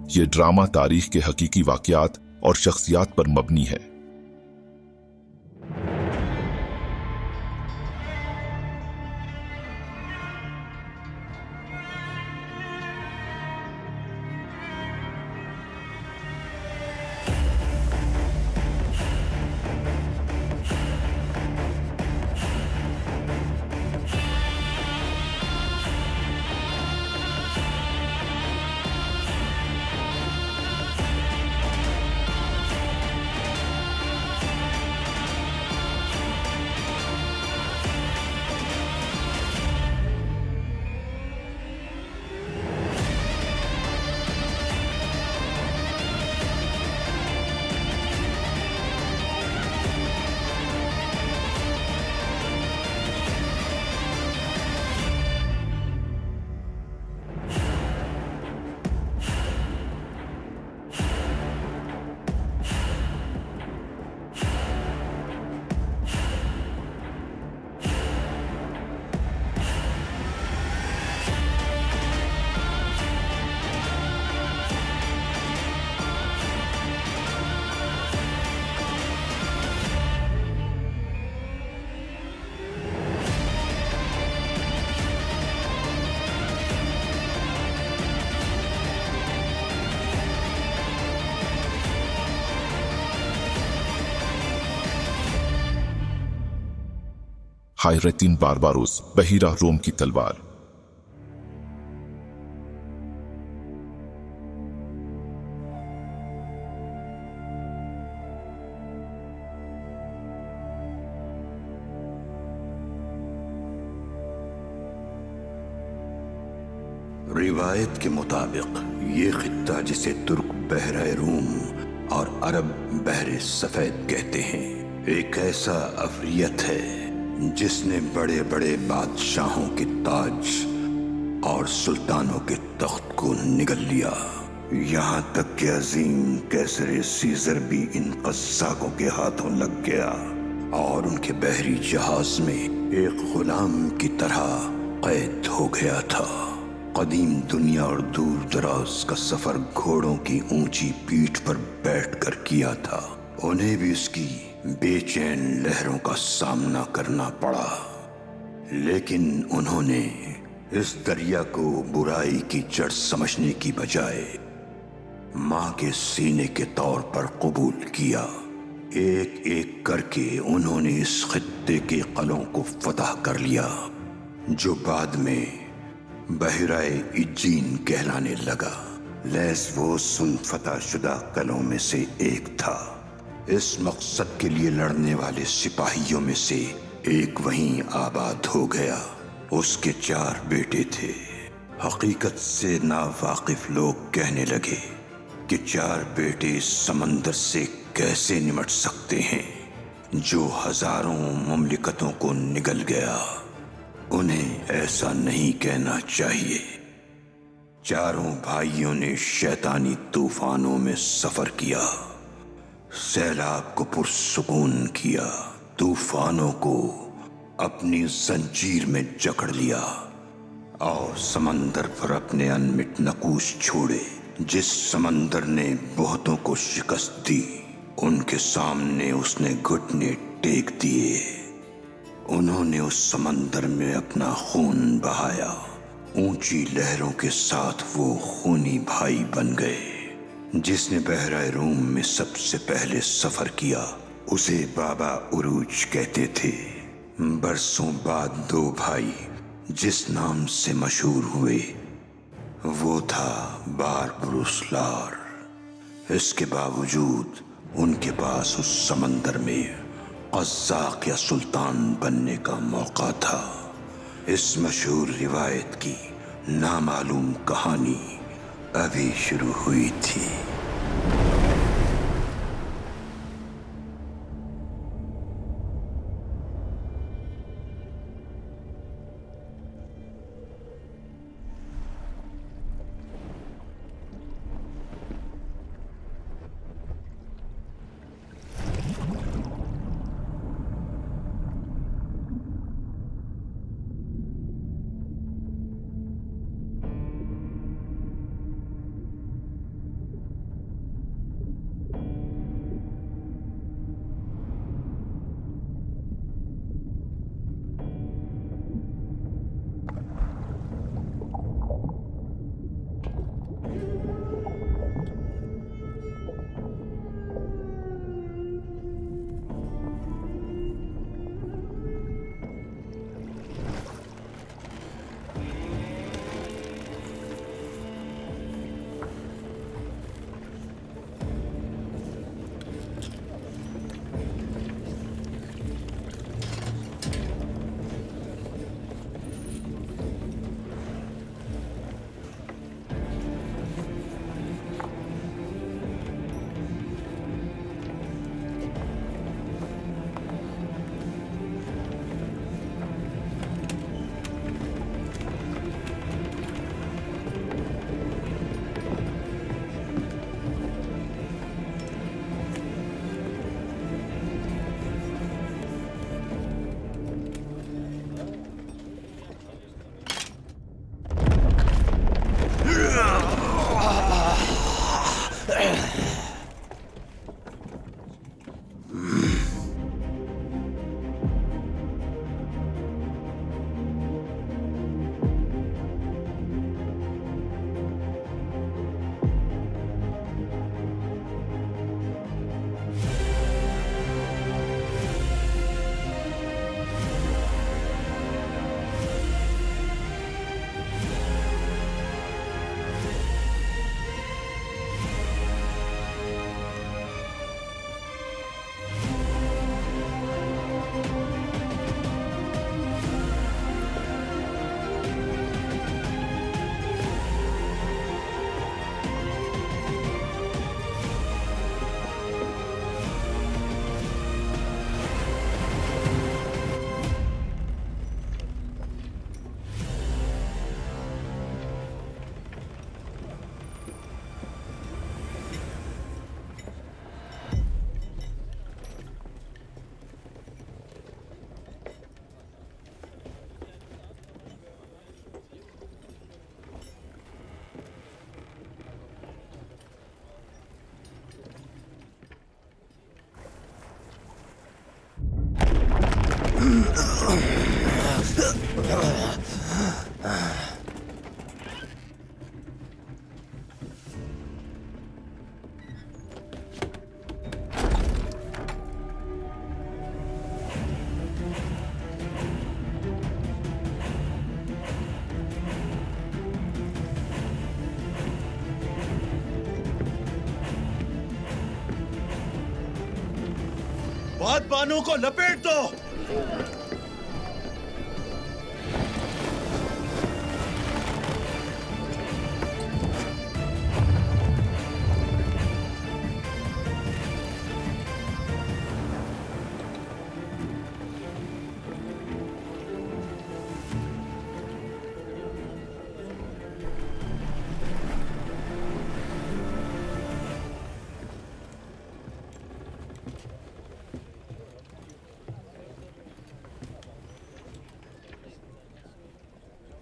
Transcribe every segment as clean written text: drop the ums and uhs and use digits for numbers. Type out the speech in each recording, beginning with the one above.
ये ड्रामा तारीख के हकीकी वाक़यात और शख्सियात पर मबनी है। हायरतीन बारबारोस, बहीरा रोम की तलवार। रिवायत के मुताबिक ये खित्ता जिसे तुर्क बहरा रूम और अरब बहरे सफेद कहते हैं, एक ऐसा अफरियत है जिसने बड़े बड़े बादशाहों के ताज और सुल्तानों के तख्त को निगल लिया। यहाँ तक कि अजीम कैसर सीजर भी इन कस्साकों के हाथों लग गया और उनके बहरी जहाज में एक गुलाम की तरह कैद हो गया था। कदीम दुनिया और दूर दराज का सफर घोड़ों की ऊंची पीठ पर बैठकर किया था। उन्हें भी उसकी बेचैन लहरों का सामना करना पड़ा, लेकिन उन्होंने इस दरिया को बुराई की जड़ समझने की बजाय मां के सीने के तौर पर कबूल किया। एक एक करके उन्होंने इस खित्ते के कलों को फतह कर लिया, जो बाद में बहराए इज्जीन कहलाने लगा। लेस्बोस उन फतह शुदा कलों में से एक था। इस मकसद के लिए लड़ने वाले सिपाहियों में से एक वहीं आबाद हो गया। उसके 4 बेटे थे। हकीकत से नावाकिफ लोग कहने लगे कि 4 बेटे समंदर से कैसे निमट सकते हैं जो हजारों मुमलिकतों को निगल गया। उन्हें ऐसा नहीं कहना चाहिए। चारों भाइयों ने शैतानी तूफानों में सफर किया, सैलाब को पुरसुकून किया, तूफानों को अपनी जंजीर में जकड़ लिया और समंदर पर अपने अनमिट नकूश छोड़े। जिस समंदर ने बहुतों को शिकस्त दी, उनके सामने उसने घुटने टेक दिए। उन्होंने उस समंदर में अपना खून बहाया। ऊंची लहरों के साथ वो खूनी भाई बन गए। जिसने बहरा रूम में सबसे पहले सफर किया उसे बाबा उरूज कहते थे। बरसों बाद 2 भाई जिस नाम से मशहूर हुए वो था बारबरुस लार। इसके बावजूद उनके पास उस समंदर में कज़्ज़ाक़ या सुल्तान बनने का मौका था। इस मशहूर रिवायत की नामालूम कहानी अभी शुरू हुई थी। बात बानों को लपेट दो।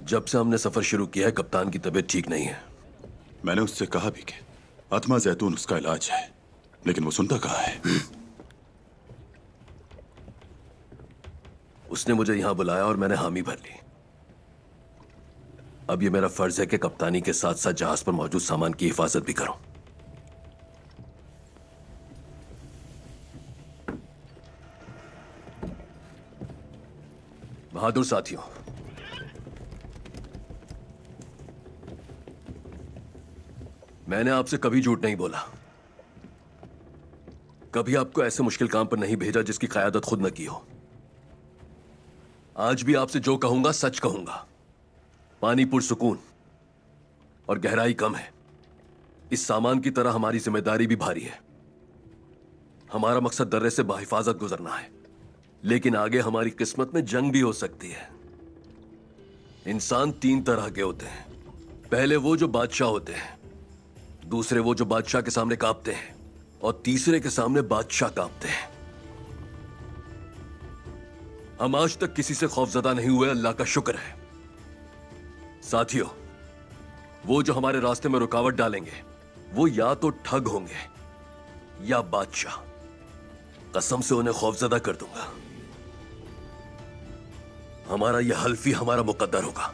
जब से हमने सफर शुरू किया है कप्तान की तबीयत ठीक नहीं है। मैंने उससे कहा भी कि आत्मा जैतून उसका इलाज है, लेकिन वो सुनता कहाँ है। उसने मुझे यहां बुलाया और मैंने हामी भर ली। अब ये मेरा फर्ज है कि कप्तानी के साथ साथ जहाज पर मौजूद सामान की हिफाजत भी करूं। बहादुर साथियों, मैंने आपसे कभी झूठ नहीं बोला, कभी आपको ऐसे मुश्किल काम पर नहीं भेजा जिसकी क़यादत खुद न की हो। आज भी आपसे जो कहूंगा सच कहूंगा। पानी पुरसुकून और गहराई कम है। इस सामान की तरह हमारी जिम्मेदारी भी भारी है। हमारा मकसद दर्रे से बाहिफाजत गुजरना है, लेकिन आगे हमारी किस्मत में जंग भी हो सकती है। इंसान तीन तरह के होते हैं। पहले वो जो बादशाह होते हैं, दूसरे वो जो बादशाह के सामने कांपते हैं, और तीसरे के सामने बादशाह कांपते हैं। हम आज तक किसी से खौफजदा नहीं हुए, अल्लाह का शुक्र है। साथियों, वो जो हमारे रास्ते में रुकावट डालेंगे वो या तो ठग होंगे या बादशाह। कसम से उन्हें खौफजदा कर दूंगा। हमारा यह हल्फी हमारा मुकद्दर होगा।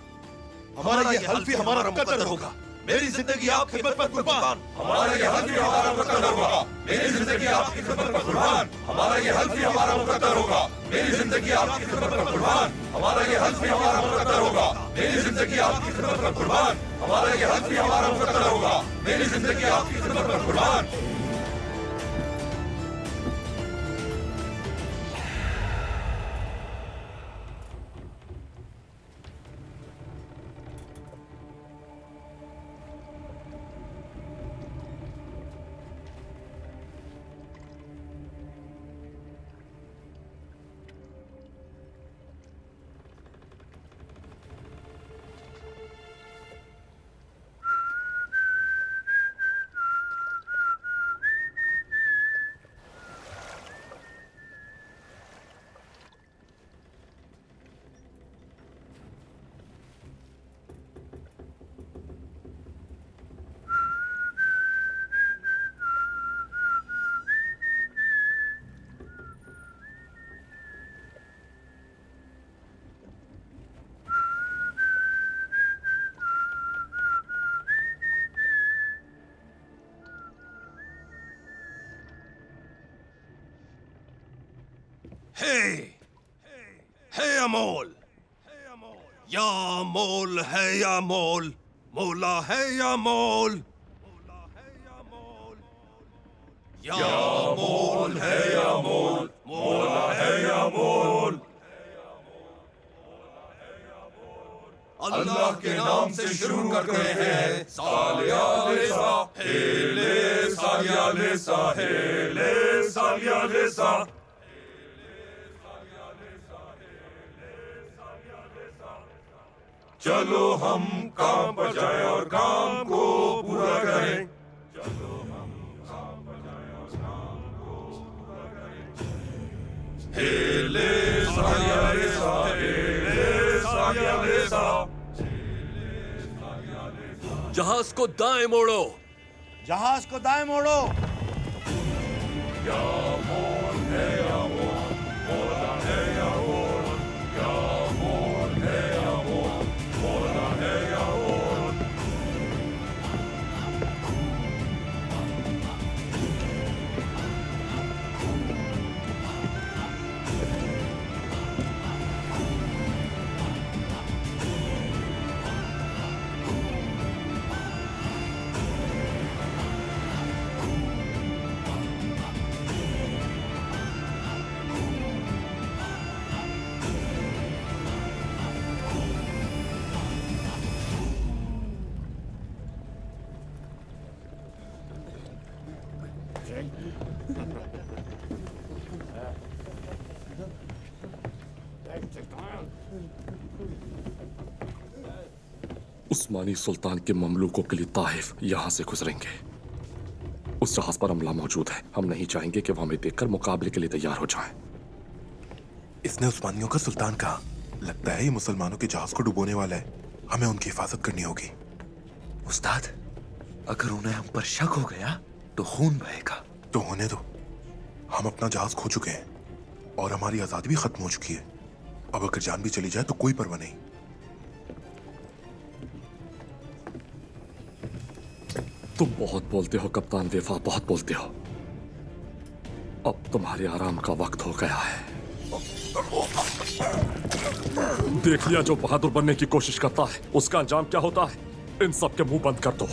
हमारा ये हल्फी हमारा मुकद्दर होगा। मेरी जिंदगी आपकी खिदमत पर कुर्बान। हमारा ये हल्फी हमारा मुकद्दर होगा। मेरी जिंदगी आपकी खिदमत पर कुर्बान। हमारा ये हल्फी हमारा मुकद्दर होगा। मेरी जिंदगी आपकी खिदमत पर कुर्बान। हमारा ये हल्फी हमारा मुकद्दर होगा। मेरी जिंदगी आपकी खिदमत पर कुर्बान। हमारा ये हल्फी हमारा मुकद्दर होगा। मेरी जिंदगी आपकी खिदमत पर कुर्बान। हे अमोल, या मोल है या मोल, मोला है या मोल, या मोल है या मोल, मोला है या मोल। अल्लाह के नाम से शुरू करते हैं। सालिया लेसा, हेले सालिया लेसा, हेले सालिया लेसा। चलो हम काम पर जाएं और काम को पूरा करें। चलो हम काम पर जाएं और काम को पूरा करें। हेले सालिया लेसा, हेले सालिया लेसा। जहाज को दाएं मोड़ो। जहाज को दाएं मोड़ो। या मोल है या मोल, मोला है या मोल, उस्मानी सुल्तान के ममलूकों के लिए ताइफ यहां से गुजरेंगे। उस जहाज पर अमला मौजूद है। हम नहीं चाहेंगे कि वो हमें देखकर मुकाबले के लिए तैयार हो जाए। इसने उस्मानियों का सुल्तान कहा। लगता है ये मुसलमानों के जहाज को डुबोने वाला है। हमें उनकी हिफाजत करनी होगी। उस्ताद, अगर उन्हें हम पर शक हो गया तो खून बहेगा। तो होने दो। हम अपना जहाज खो चुके हैं और हमारी आजादी भी खत्म हो चुकी है। अब अगर जान भी चली जाए तो कोई परवाह नहीं। तुम बहुत बोलते हो कप्तान वेफा, बहुत बोलते हो। अब तुम्हारे आराम का वक्त हो गया है। देख लिया, जो बहादुर बनने की कोशिश करता है उसका अंजाम क्या होता है। इन सब के मुंह बंद कर दो।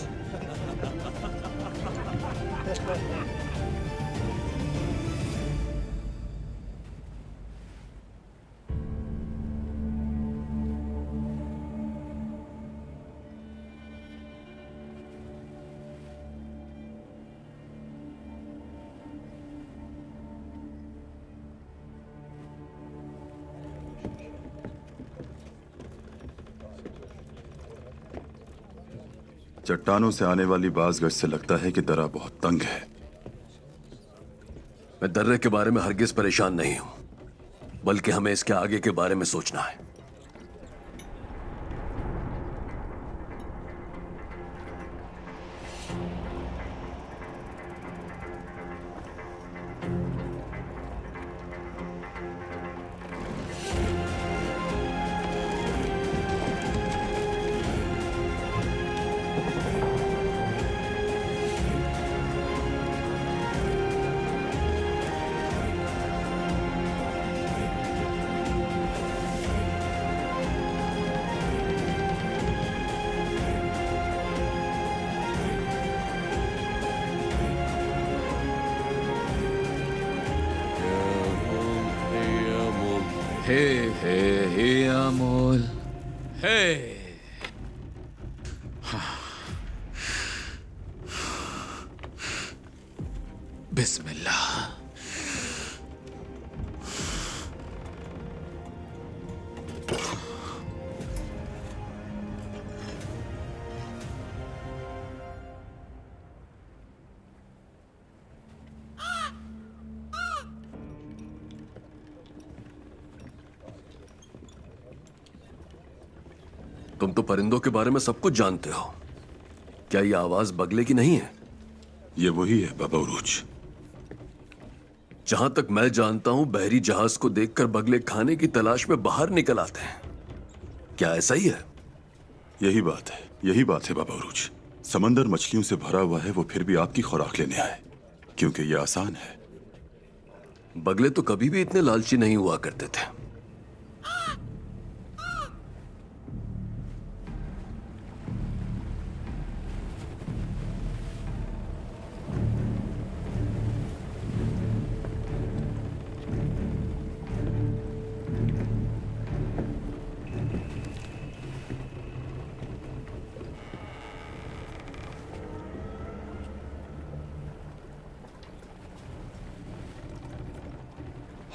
चट्टानों से आने वाली बाज गश्त से लगता है कि दर्रा बहुत तंग है। मैं दर्रे के बारे में हरगिज परेशान नहीं हूं, बल्कि हमें इसके आगे के बारे में सोचना है। हे अमोल, हे। बिस्मिल्लाह। तुम तो परिंदों के बारे में सब कुछ जानते हो। क्या ये आवाज बगले की नहीं है? ये वही है बाबा उरूज। जहां तक मैं जानता हूं, बहरी जहाज को देखकर बगले खाने की तलाश में बाहर निकल आते हैं। क्या ऐसा ही है? यही बात है, यही बात है बाबा उरूज। समंदर मछलियों से भरा हुआ है, वो फिर भी आपकी खुराक लेने आए, क्योंकि ये आसान है। बगले तो कभी भी इतने लालची नहीं हुआ करते थे।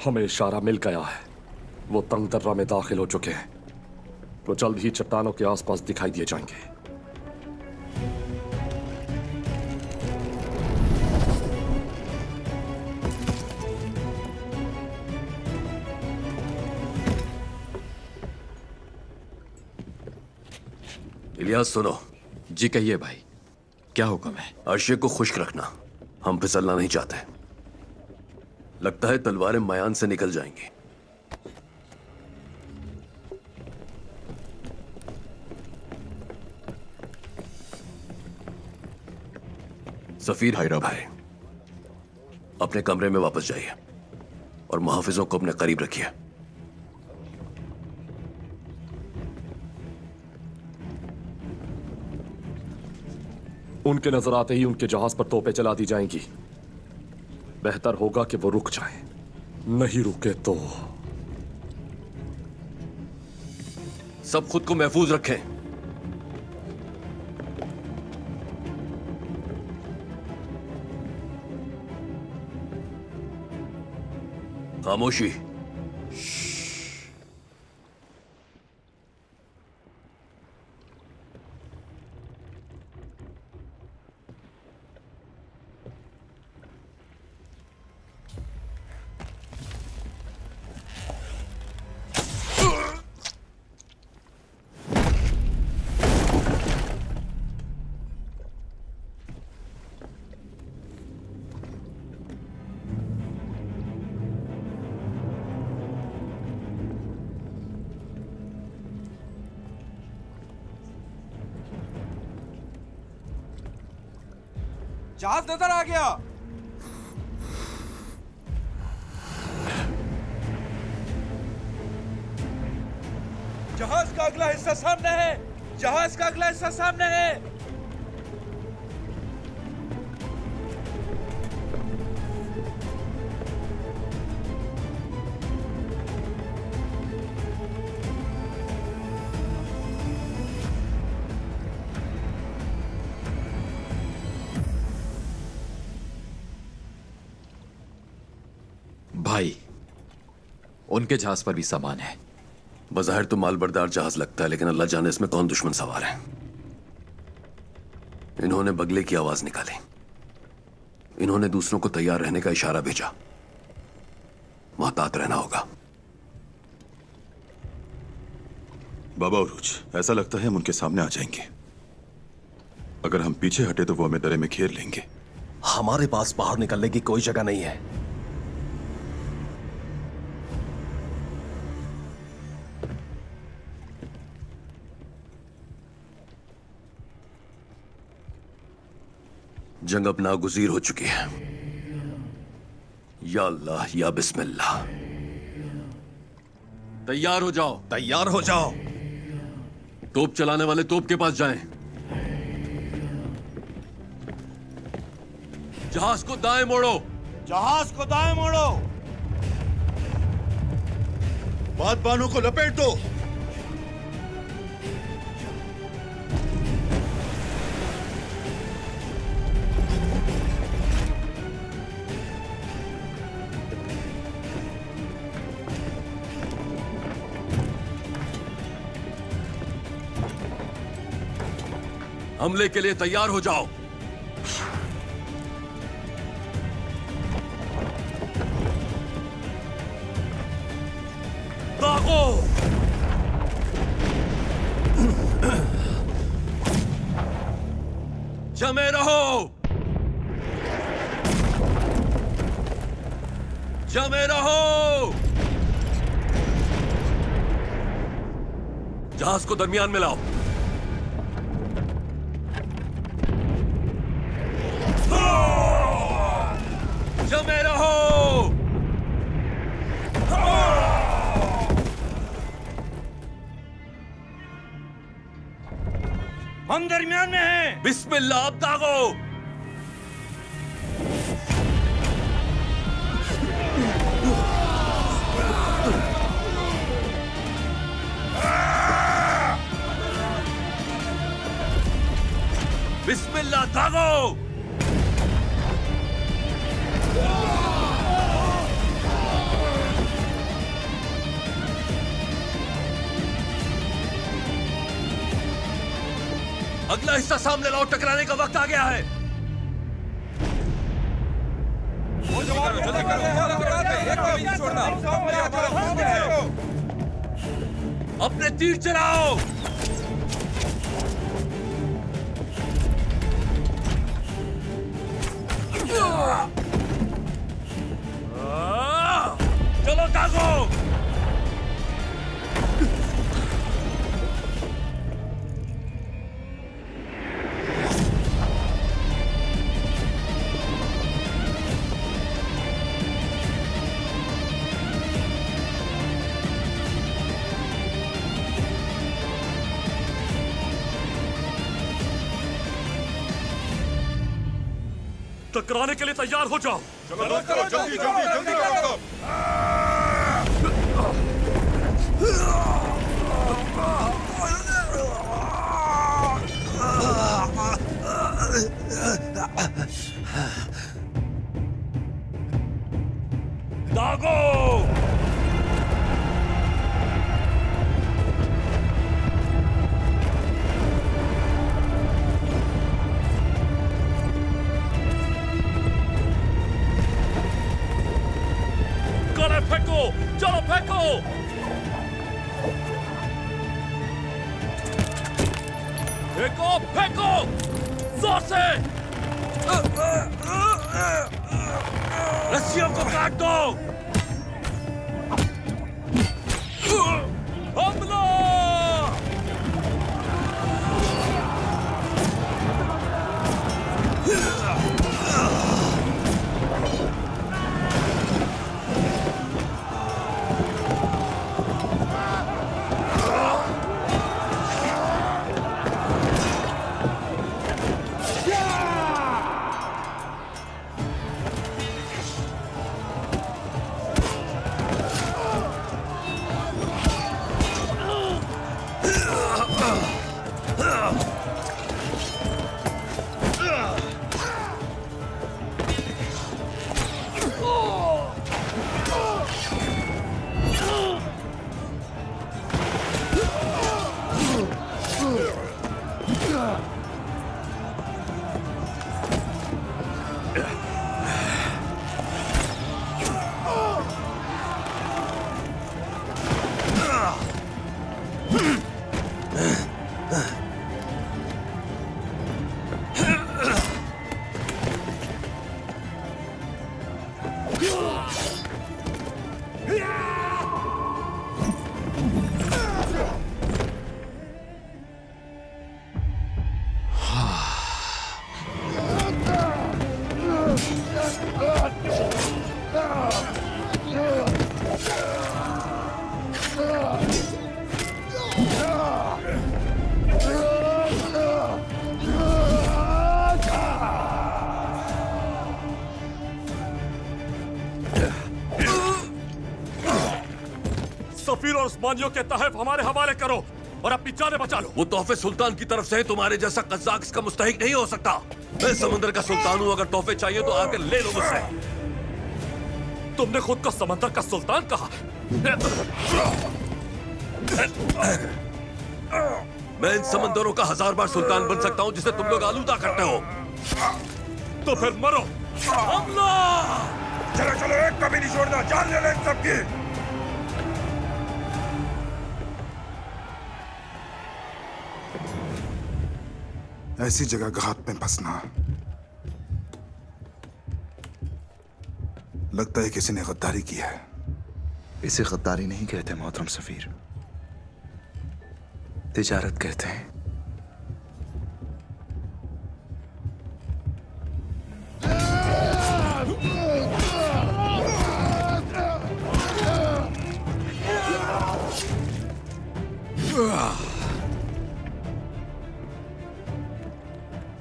हमें इशारा मिल गया है। वो तंग दर्रा में दाखिल हो चुके हैं। वो जल्द ही चट्टानों के आसपास दिखाई दिए जाएंगे। इलियास सुनो। जी कहिए भाई, क्या हुक्म है? अर्शे को खुश्क रखना, हम फिसलना नहीं चाहते। लगता है तलवारें मयान से निकल जाएंगी। सफीर भाई, अपने कमरे में वापस जाइए और मुहाफिजों को अपने करीब रखिए। उनके नजर आते ही उनके जहाज पर तोपें चला दी जाएंगी। बेहतर होगा कि वो रुक जाएं। नहीं रुके तो सब खुद को महफूज रखें। खामोशी। जहाज नजर आ गया। जहाज का अगला हिस्सा सामने है। जहाज का अगला हिस्सा सामने है। भाई, उनके जहाज पर भी सामान है। बज़ाहिर तो मालबरदार जहाज लगता है, लेकिन अल्लाह जाने इसमें कौन दुश्मन सवार है। इन्होंने बगले की आवाज निकाली। इन्होंने दूसरों को तैयार रहने का इशारा भेजा। मुहतात रहना होगा। बाबा उरूज, ऐसा लगता है हम उनके सामने आ जाएंगे। अगर हम पीछे हटे तो वो हमें दरे में घेर लेंगे। हमारे पास बाहर निकलने की कोई जगह नहीं है। जंग अब नागुज़ीर हो चुकी है। या अल्लाह या बिस्मिल्लाह। तैयार हो जाओ। तैयार हो जाओ। तोप चलाने वाले तोप के पास जाएं। जहाज को दाएं मोड़ो। जहाज को दाएं मोड़ो। बादबानों को लपेट दो। हमले के लिए तैयार हो जाओ। दागो। जमे रहो। जमे रहो। जहाज को दरमियान में लाओ। जमे रहो। हम दरमियान में हैं। बिस्मिल्लाह, अब दागो। बिस्मिल्लाह, दागो। अगला हिस्सा सामने लाओ। टकराने का वक्त आ गया है। अपने तीर चलाओ। चलो दागो। टकराने के लिए तैयार हो जाओ। चलो करो, जल्दी जल्दी जल्दी करो। दागो। फेंको। चलो फेंको। फेंको फेंको जोर से। रस्सियों को काट दो। हमला। सफीर और उस्मानियों के तहफ हमारे हवाले करो और अपनी जानें बचा लो। वो तोहफे सुल्तान की तरफ से है, तुम्हारे जैसा कज़्ज़ाक इसका मुस्तहिक नहीं हो सकता। मैं समंदर का सुल्तान हूं, अगर तोहफे चाहिए तो आकर ले लो मुझसे। तुमने खुद को समंदर का सुल्तान कहा। मैं इन समंदरों का 1000 बार सुल्तान बन सकता हूं जिसे तुम लोग आलूदा करते हो। तो फिर मरो। हमला! चलो चलो, एक कभी नहीं छोड़ना, जान ले लें सबकी। ऐसी जगह घात में फंसना, लगता है किसी ने गद्दारी की है। इसे गद्दारी नहीं कहते मोहतरम सफीर, तिजारत कहते हैं।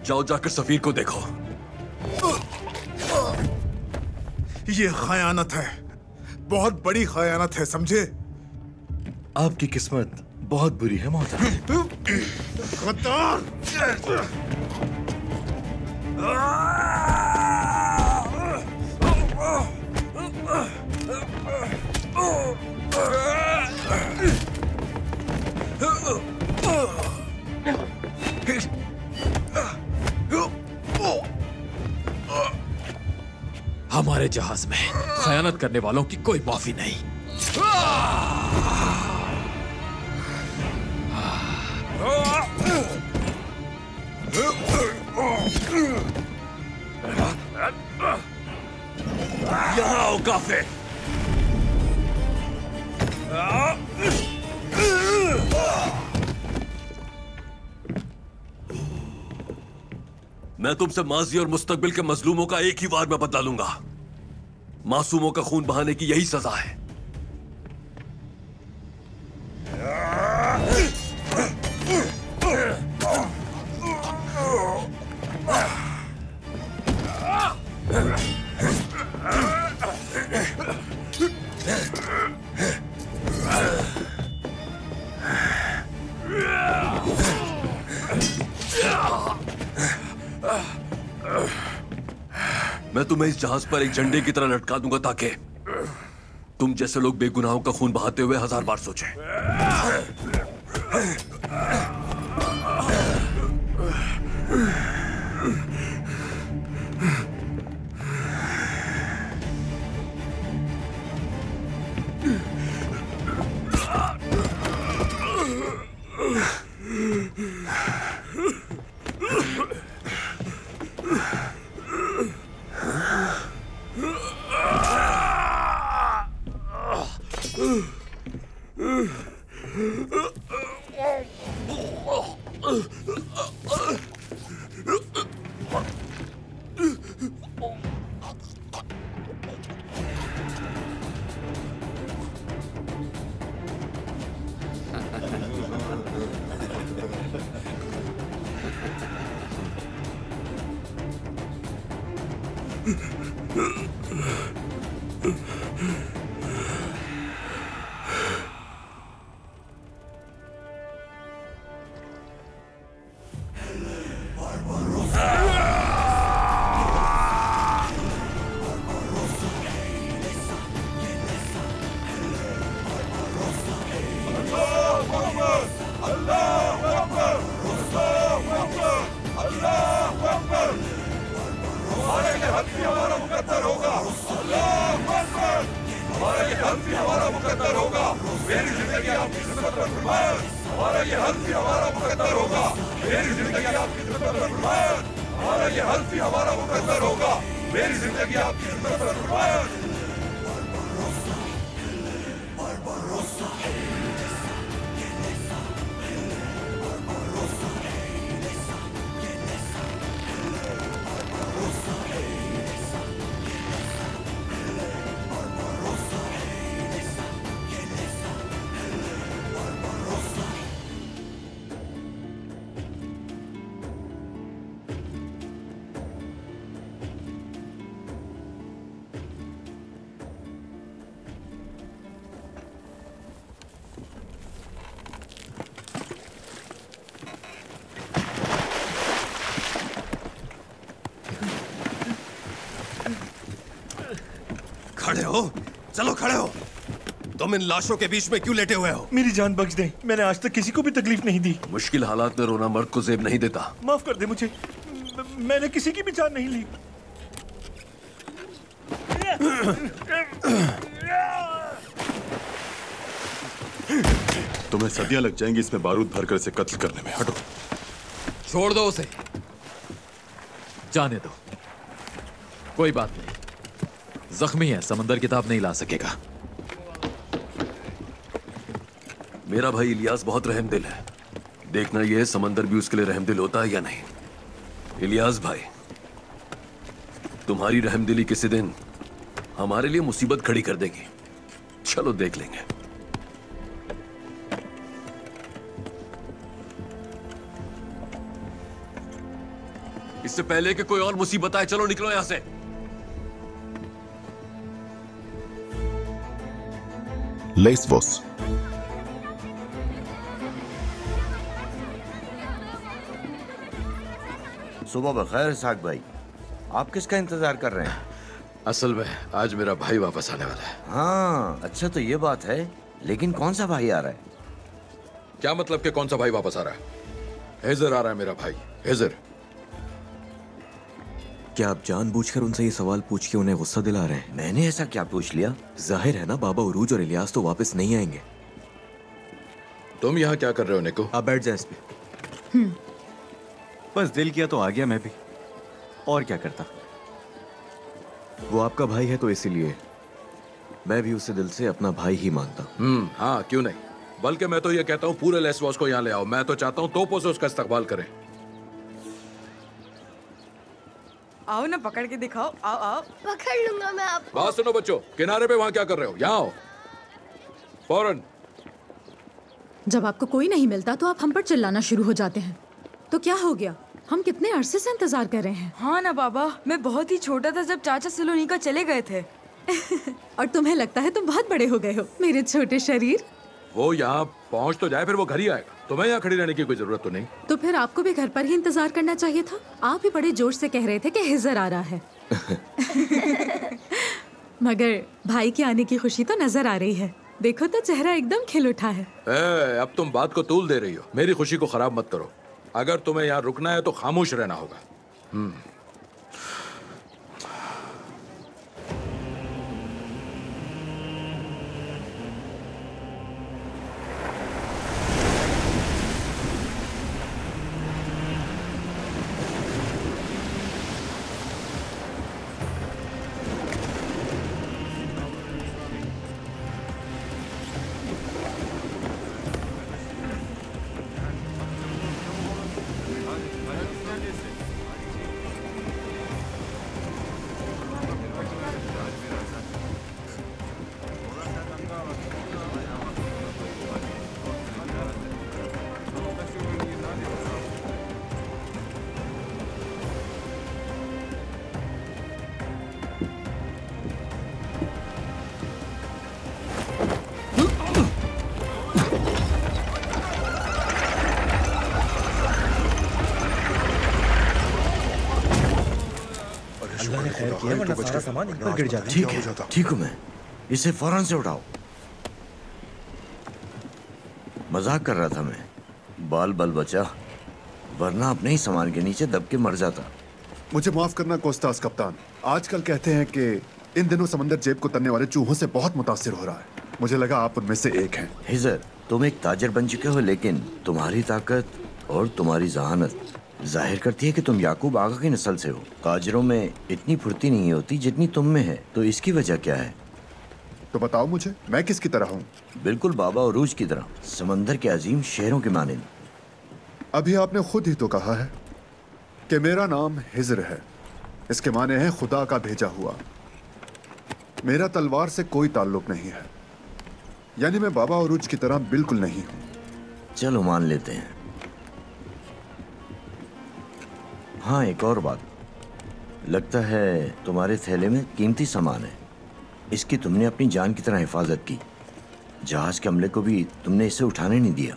जाओ जाकर सफीर को देखो। ये खयानत है, बहुत बड़ी खयानत है, समझे? आपकी किस्मत बहुत बुरी है मोहतरम। गद्दार! हमारे जहाज में खयानत करने वालों की कोई माफी नहीं। यहाँ आओ काफिर। मैं तुमसे माजी और मुस्तकबिल के मजलूमों का एक ही वार में बदला लूंगा। मासूमों का खून बहाने की यही सजा है। मैं तुम्हें इस जहाज पर एक झंडे की तरह लटका दूंगा ताकि तुम जैसे लोग बेगुनाहों का खून बहाते हुए 1000 बार सोचें। हल्फ ही हमारा मुकद्दर होगा। मेरी जिंदगी आपकी खिदमत पर कुर्बान। हमारा ये हल्फ ही हमारा मुकद्दर होगा। मेरी जिंदगी आपकी खिदमत पर कुर्बान। खड़े हो, चलो खड़े हो। तुम इन लाशों के बीच में क्यों लेटे हुए हो? मेरी जान बख्श दे, मैंने आज तक किसी को भी तकलीफ नहीं दी। मुश्किल हालात में रोना मर्द को जेब नहीं देता। माफ कर दे मुझे, मैंने किसी की भी जान नहीं ली। तुम्हें सदियां लग जाएंगी इसमें बारूद भरकर इसे कत्ल करने में। हटो। छोड़ दो उसे, जाने दो, कोई बात नहीं। जख्मी है, समंदर किताब नहीं ला सकेगा। मेरा भाई इलियास बहुत रहमदिल है। देखना यह है समंदर भी उसके लिए रहमदिल होता है या नहीं। इलियास भाई, तुम्हारी रहमदिली किसी दिन हमारे लिए मुसीबत खड़ी कर देगी। चलो देख लेंगे। इससे पहले कि कोई और मुसीबत आए, चलो निकलो यहां से। लेस्वोस। सुबह बखैर साग भाई, आप किसका इंतजार कर रहे हैं? असल में आज मेरा भाई वापस आने वाला है। हाँ, अच्छा तो ये बात है, लेकिन कौन सा भाई आ रहा है? क्या मतलब कि कौन सा भाई वापस आ रहा है? हिजर आ रहा है मेरा भाई, हिजर। क्या आप जानबूझकर उनसे ये सवाल पूछ के उन्हें गुस्सा दिला रहे हैं? मैंने ऐसा क्या पूछ लिया? जाहिर है ना, बाबा उरूज और इलियास तो वापस नहीं आएंगे। तुम यहाँ क्या कर रहे हो निको? आप बैठ जाए इस पे। बस दिल किया तो आ गया मैं भी, और क्या करता। वो आपका भाई है तो इसीलिए मैं भी उसे दिल से अपना भाई ही मानता हूँ। हाँ, क्यों नहीं, बल्कि मैं तो ये कहता हूँ पूरे लेस्वोस को यहाँ ले आओ। मैं तो चाहता हूँ तोपों से उसका इस्तकबाल करें। आओ ना, पकड़ के दिखाओ। आओ आओ। पकड़ लूंगा मैं आपको। बात सुनो बच्चों, किनारे पे वहाँ क्या कर रहे हो? यहाँ आओ फौरन। जब आपको कोई नहीं मिलता तो आप हम पर चिल्लाना शुरू हो जाते हैं। तो क्या हो गया? हम कितने अरसे से इंतजार कर रहे हैं। हाँ ना बाबा, मैं बहुत ही छोटा था जब चाचा सलोनी का चले गए थे। और तुम्हें लगता है तुम बहुत बड़े हो गए हो, मेरे छोटे शरीर। वो यहाँ पहुँच तो जाए, फिर वो घर ही आएगा। तुम्हें यहाँ खड़ी रहने की कोई जरूरत तो नहीं। तो फिर आपको भी घर पर ही इंतजार करना चाहिए था। आप भी बड़े जोश से कह रहे थे कि हिजर आ रहा है। मगर भाई के आने की खुशी तो नजर आ रही है। देखो तो चेहरा एकदम खिल उठा है। अब तुम बात को तूल दे रही हो। मेरी खुशी को खराब मत करो। अगर तुम्हें यहाँ रुकना है तो खामोश रहना होगा। ठीक है, ठीक हूँ मैं। इसे फौरन से उठाओ। मजाक कर रहा था मैं। बाल बल बचा, वरना अपने ही सामान के नीचे दब के मर जाता। मुझे माफ करना कोस्तास कप्तान। आजकल कहते हैं कि इन दिनों समंदर जेब को तनने वाले चूहों से बहुत मुतासिर हो रहा है। मुझे लगा आप उनमें से एक हैं। हिजर, तुम एक ताजर बन चुके हो, लेकिन तुम्हारी ताकत और तुम्हारी जहानत जाहिर करती है कि तुम याकूब आगा की नस्ल से हो। ताजरों में इतनी फुर्ती नहीं होती जितनी तुम में है, तो इसकी वजह क्या है? तो बताओ मुझे, मैं किसकी तरह हूँ? बिल्कुल बाबा उरूज की तरह, समंदर के अजीम शेरों के मानिंद। अभी आपने खुद ही तो कहा है कि मेरा नाम हिज्र है। इसके माने हैं खुदा का भेजा हुआ। मेरा तलवार से कोई ताल्लुक नहीं है, यानी मैं बाबा उरूज की तरह बिल्कुल नहीं हूँ। चलो मान लेते हैं। हाँ, एक और बात, लगता है तुम्हारे थैले में कीमती सामान है। इसकी तुमने अपनी जान की तरह हिफाजत की। जहाज के हमले को भी तुमने इसे उठाने नहीं दिया।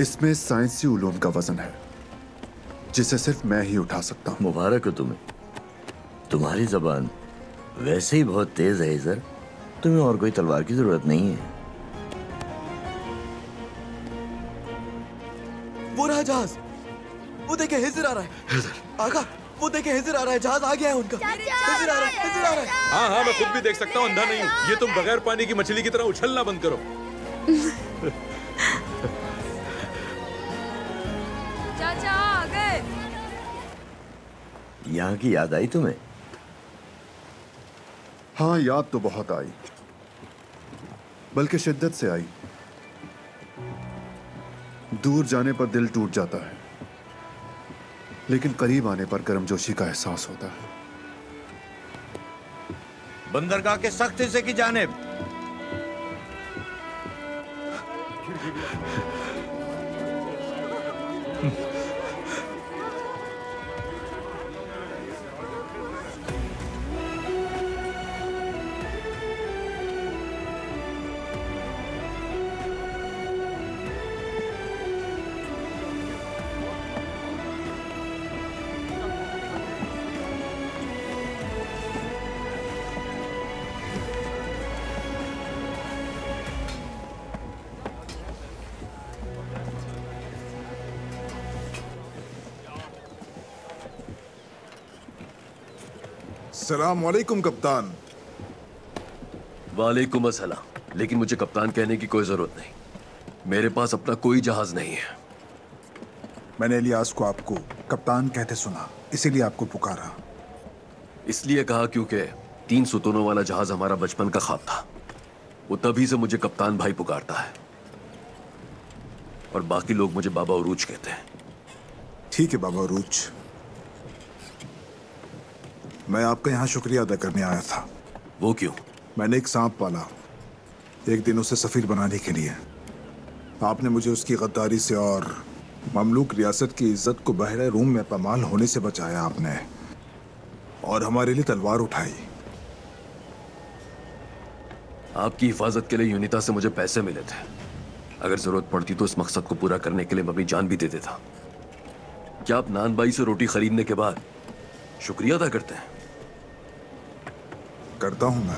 इसमें साइंसी उलूम का वजन है जिसे सिर्फ मैं ही उठा सकता हूँ। मुबारक हो तुम्हें। तुम्हारी जबान वैसे ही बहुत तेज है हिजर, तुम्हें और कोई तलवार की जरूरत नहीं है। वो रहा जहाज, वो देखे हिजर आ रहा है। हिजर आगा, वो देखे हिजर आ रहा है, जहाज आ गया है उनका। हिजर आ रहा है, हिजर आ रहा है। हाँ हाँ, मैं खुद भी देख सकता हूँ, अंधा नहीं हूँ। ये तुम बगैर पानी की मछली की तरह उछलना बंद करो। चाचा आ गए। यहाँ की याद आई तुम्हें? हाँ, याद तो बहुत आई, बल्कि शिद्दत से आई। दूर जाने पर दिल टूट जाता है, लेकिन करीब आने पर गर्मजोशी का एहसास होता है। बंदरगाह के सख्त हिस्से की जानिब। सलाम वालेकुम कप्तान। वालेकुम अस्सलाम। लेकिन मुझे कप्तान कहने की कोई जरूरत नहीं, मेरे पास अपना कोई जहाज नहीं है। मैंने इलियास को आपको कप्तान कहते सुना, इसीलिए आपको पुकारा। इसलिए कहा क्योंकि 3 सुतूनों वाला जहाज हमारा बचपन का ख्वाब था। वो तभी से मुझे कप्तान भाई पुकारता है, और बाकी लोग मुझे बाबा उरूज कहते हैं। ठीक है बाबा उरूज, मैं आपका यहाँ शुक्रिया अदा करने आया था। वो क्यों? मैंने एक सांप पाला, एक दिन उसे सफीर बनाने के लिए। आपने मुझे उसकी गद्दारी से और ममलूक रियासत की इज्जत को बहरे रूम में पामाल होने से बचाया आपने, और हमारे लिए तलवार उठाई। आपकी हिफाजत के लिए यूनिता से मुझे पैसे मिले थे। अगर जरूरत पड़ती तो इस मकसद को पूरा करने के लिए मैं अपनी जान भी दे देता। क्या आप नानबाई से रोटी खरीदने के बाद शुक्रिया अदा करते हैं? करता हूं मैं।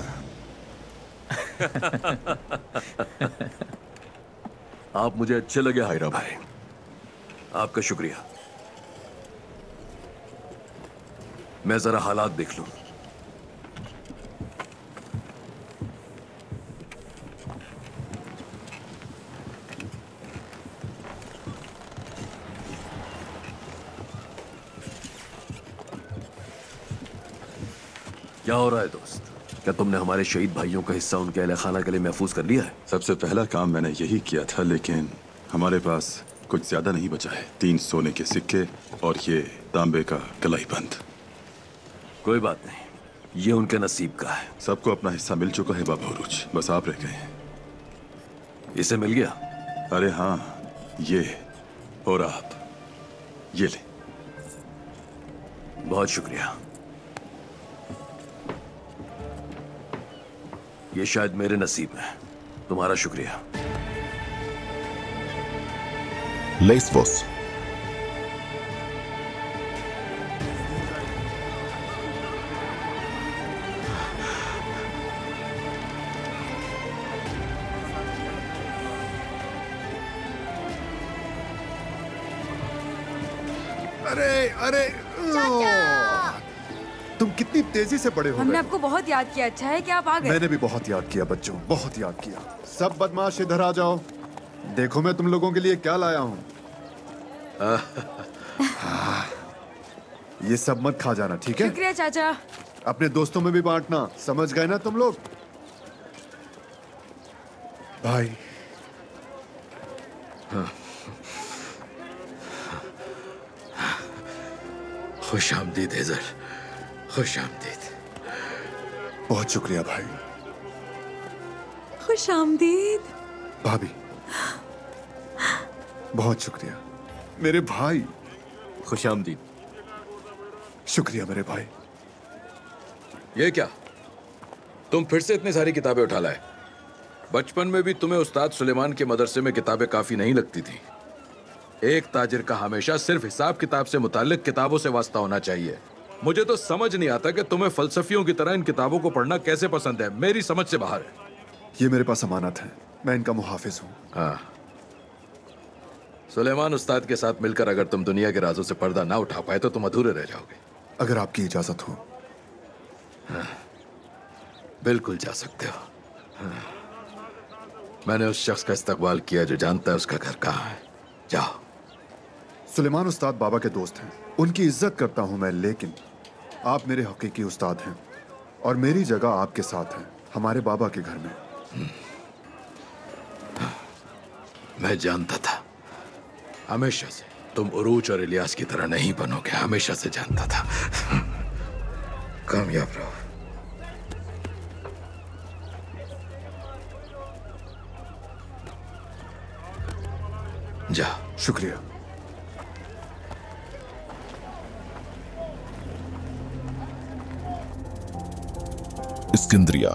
आप मुझे अच्छे लगे हायरा भाई, आपका शुक्रिया। मैं जरा हालात देख लूं। क्या हो रहा है दोस्त? क्या तुमने हमारे शहीद भाइयों का हिस्सा उनके अहले खाना के लिए महफूज कर लिया है? सबसे पहला काम मैंने यही किया था, लेकिन हमारे पास कुछ ज्यादा नहीं बचा है। 3 सोने के सिक्के और ये तांबे का कलाई बंद। कोई बात नहीं, ये उनके नसीब का है। सबको अपना हिस्सा मिल चुका है बाबा उरूज, बस आप रह गए। इसे मिल गया? अरे हाँ, ये और आप ये ले। बहुत शुक्रिया। ये शायद मेरे नसीब में है। तुम्हारा शुक्रिया। लेस्बोस। अरे अरे तुम कितनी तेजी से बड़े हो हमने गए। आपको बहुत याद किया। अच्छा है कि आप आ गए। मैंने भी बहुत याद किया बच्चों, बहुत याद किया। सब बदमाश इधर आ जाओ, देखो मैं तुम लोगों के लिए क्या लाया हूँ। ये सब मत खा जाना, ठीक है? शुक्रिया चाचा। अपने दोस्तों में भी बांटना, समझ गए ना तुम लोग? भाई खुश आमदीद हिजर, खुश आमदीद। बहुत शुक्रिया भाई। खुश आमदीद भाभी, बहुत शुक्रिया मेरे भाई। खुश आमदीद। शुक्रिया मेरे भाई। ये क्या, तुम फिर से इतनी सारी किताबें उठा लाए? बचपन में भी तुम्हें उस्ताद सुलेमान के मदरसे में किताबें काफी नहीं लगती थी। एक ताजिर का हमेशा सिर्फ हिसाब किताब से मुताल्लिक किताबों से वास्ता होना चाहिए। मुझे तो समझ नहीं आता कि तुम्हें फलसफियों की तरह इन किताबों को पढ़ना कैसे पसंद है। मेरी समझ से बाहर है। ये मेरे पास अमानत है, मैं इनका मुहाफिज हूँ। हाँ, सुलेमान उस्ताद के साथ मिलकर अगर तुम दुनिया के राजों से पर्दा ना उठा पाए तो तुम अधूरे रह जाओगे। अगर आपकी इजाजत हो। हाँ, बिल्कुल जा सकते हो। हाँ, मैंने उस शख्स का इस्तकबाल किया जो जानता है उसका घर कहाँ है। जाओ। सुलेमान उस्ताद बाबा के दोस्त हैं, उनकी इज्जत करता हूं मैं, लेकिन आप मेरे हकीकी उस्ताद हैं और मेरी जगह आपके साथ है, हमारे बाबा के घर में। मैं जानता था हमेशा से तुम उरूज और इलियास की तरह नहीं बनोगे, हमेशा से जानता था। कामयाब रहो। जा। शुक्रिया। इस्कंदरिया।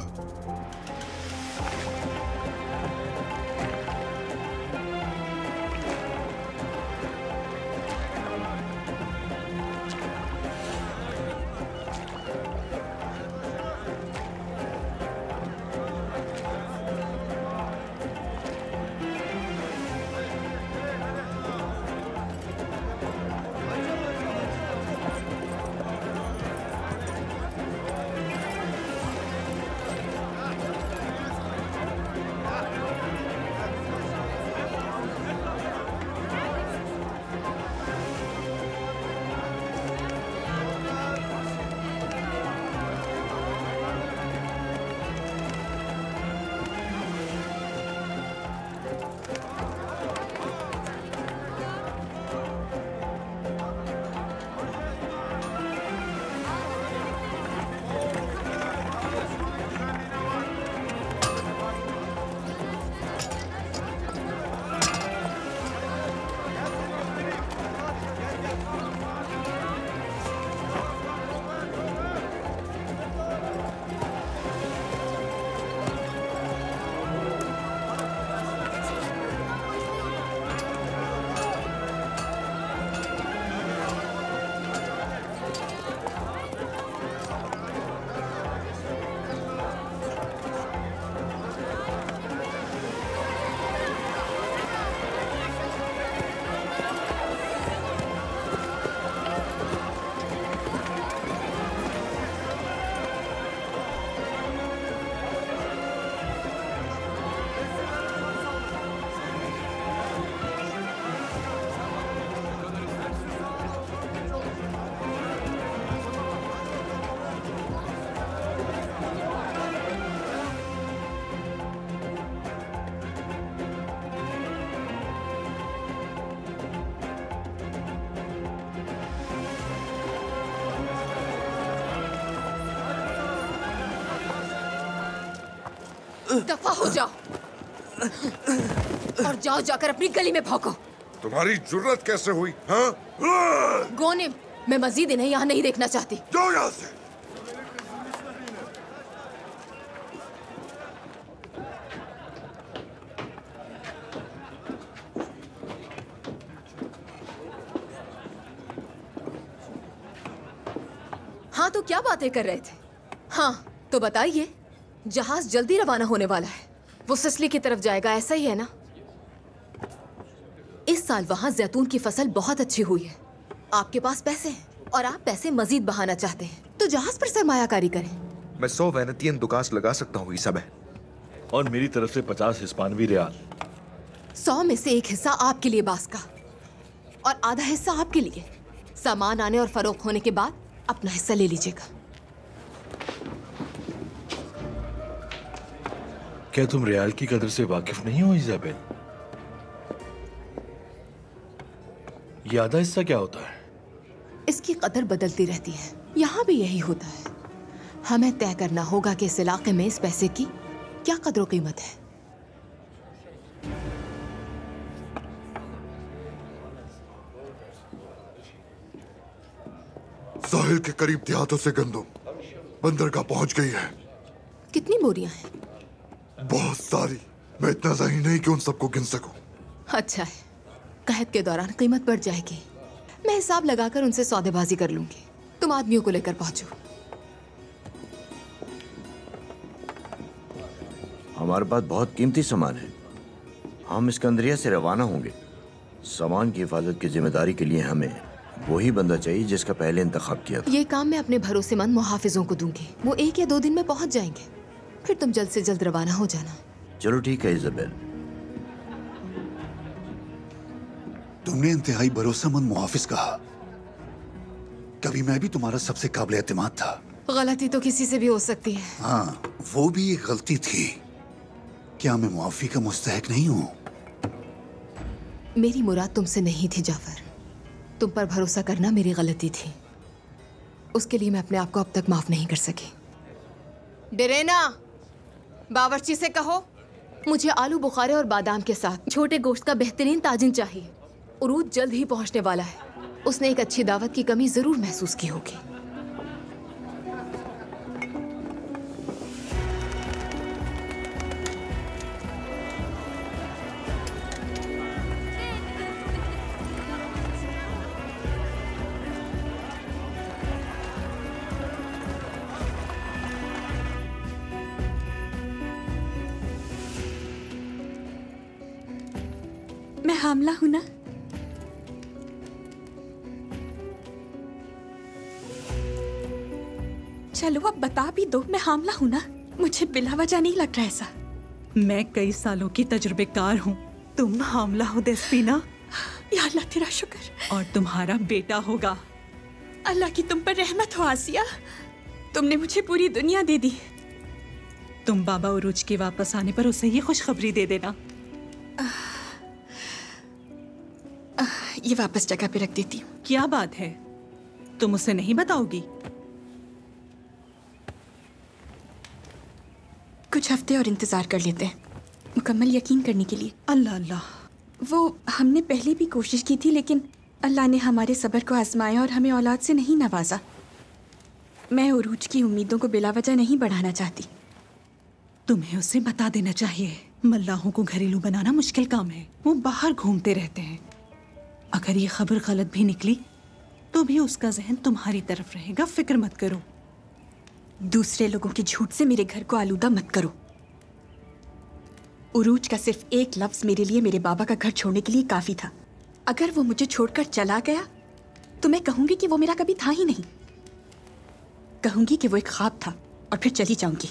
दफा हो जाओ और जाओ जाकर अपनी गली में भौंको। तुम्हारी जुर्रत कैसे हुई? हाँ? गोनिम, मैं मजीद इन्हें यहाँ नहीं देखना चाहती। जाओ यहाँ से। हाँ, तो क्या बातें कर रहे थे? हाँ, तो बताइए। जहाज जल्दी रवाना होने वाला है, वो सिसली की तरफ जाएगा, ऐसा ही है ना? इस साल वहाँ जैतून की फसल बहुत अच्छी हुई है। आपके पास पैसे हैं और आप पैसे मजीद बहाना चाहते हैं, तो जहाज पर सरमायाकारी करें। मैं 100 वेनेतियन दुकास लगा सकता हूँ ईसाबेल। और मेरी तरफ से 50 हिस्पानवी रियाल। 100 में से एक हिस्सा आपके लिए बास का और आधा हिस्सा आपके लिए। सामान आने और फरोख्त होने के बाद अपना हिस्सा ले लीजिएगा। क्या तुम रियाल की कदर से वाकिफ नहीं हो इजाबेल? ये आधा हिस्सा क्या होता है? इसकी कदर बदलती रहती है, यहाँ भी यही होता है। हमें तय करना होगा कि इस इलाके में इस पैसे की क्या कदर कीमत है। साहिल के करीब देहातों से गंदम बंदरगाह पहुंच गई है। कितनी बोरियां हैं? बहुत सारी। मैं इतना ज़हीन नहीं कि उन सबको गिन सकूं। अच्छा है, कहत के दौरान कीमत बढ़ जाएगी। मैं हिसाब लगाकर उनसे सौदेबाजी कर लूंगी। तुम आदमियों को लेकर पहुंचो। हमारे पास बहुत कीमती सामान है। हम सिकंदरिया से रवाना होंगे। सामान की हिफाजत की जिम्मेदारी के लिए हमें वही बंदा चाहिए जिसका पहले इंतखाब किया था। ये काम मैं अपने भरोसेमंद मुहाफिजों को दूंगी। वो 1 या 2 दिन में पहुंच जाएंगे। फिर तुम जल्द से जल्द रवाना हो जाना। चलो ठीक है इजाबेल। तुमने इंतहाई भरोसेमंद मुहाफिज कहा। कभी मैं भी तुम्हारा सबसे काबिल एतमाद था। गलती तो किसी से भी हो सकती है। हाँ, वो भी एक गलती थी। क्या मैं मुआफी का मुस्तहक नहीं हूँ? मेरी मुराद तुमसे नहीं थी जाफर। तुम पर भरोसा करना मेरी गलती थी। उसके लिए मैं अपने आप को अब तक माफ नहीं कर सकी। डेरेना, बावर्ची से कहो मुझे आलू बुखारे और बादाम के साथ छोटे गोश्त का बेहतरीन ताजिन चाहिए। उरूज जल्द ही पहुंचने वाला है। उसने एक अच्छी दावत की कमी जरूर महसूस की होगी। मैं हामला हूं ना? चलो अब बता भी दो, मैं हामला हूं ना? मुझे बिला वजह नहीं लग रहा ऐसा। मैं कई सालों की तजुर्बेकार हूँ। तुम हामला हो देस्पीना। या अल्लाह तेरा शुक्र। और तुम्हारा बेटा होगा। अल्लाह की तुम पर रहमत हो आसिया। तुमने मुझे पूरी दुनिया दे दी। तुम बाबा उरूज के वापस आने पर उसे ये खुशखबरी दे देना। ये वापस जगह पे रख देती हूँ। क्या बात है, तुम उसे नहीं बताओगी? कुछ हफ्ते और इंतजार कर लेते हैं, मुकम्मल यकीन करने के लिए। अल्लाह अल्लाह। वो हमने पहले भी कोशिश की थी, लेकिन अल्लाह ने हमारे सब्र को आजमाया और हमें औलाद से नहीं नवाजा। मैं उरूज की उम्मीदों को बिलावजह नहीं बढ़ाना चाहती। तुम्हें उसे बता देना चाहिए। मल्लाहों को घरेलू बनाना मुश्किल काम है। वो बाहर घूमते रहते हैं। अगर ये खबर गलत भी निकली तो भी उसका जहन तुम्हारी तरफ रहेगा। फिक्र मत करो। दूसरे लोगों के झूठ से मेरे घर को आलूदा मत करो। उरूज का सिर्फ एक लफ्ज मेरे लिए मेरे बाबा का घर छोड़ने के लिए काफी था। अगर वो मुझे छोड़कर चला गया तो मैं कहूंगी कि वो मेरा कभी था ही नहीं। कहूंगी कि वो एक ख्वाब था और फिर चली जाऊंगी।